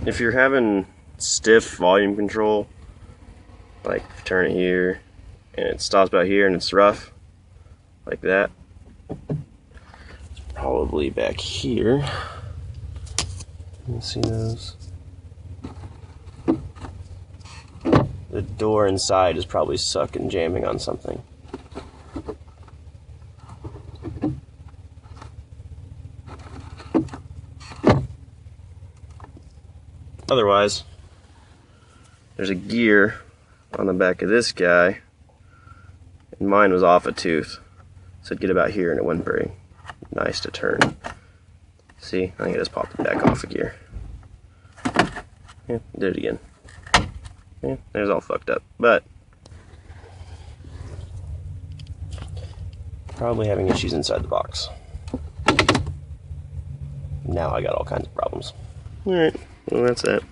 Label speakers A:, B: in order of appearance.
A: if you're having stiff volume control, like if you turn it here and it stops about here and it's rough, like that, it's probably back here. You can see those. The door inside is probably stuck and jamming on something. Otherwise, there's a gear on the back of this guy, and mine was off a tooth, so it'd get about here and it wasn't very nice to turn. See, I think I just popped it back off a gear. Yeah, did it again. Yeah, there's all fucked up, but probably having issues inside the box. Now I got all kinds of problems. Alright, well that's that.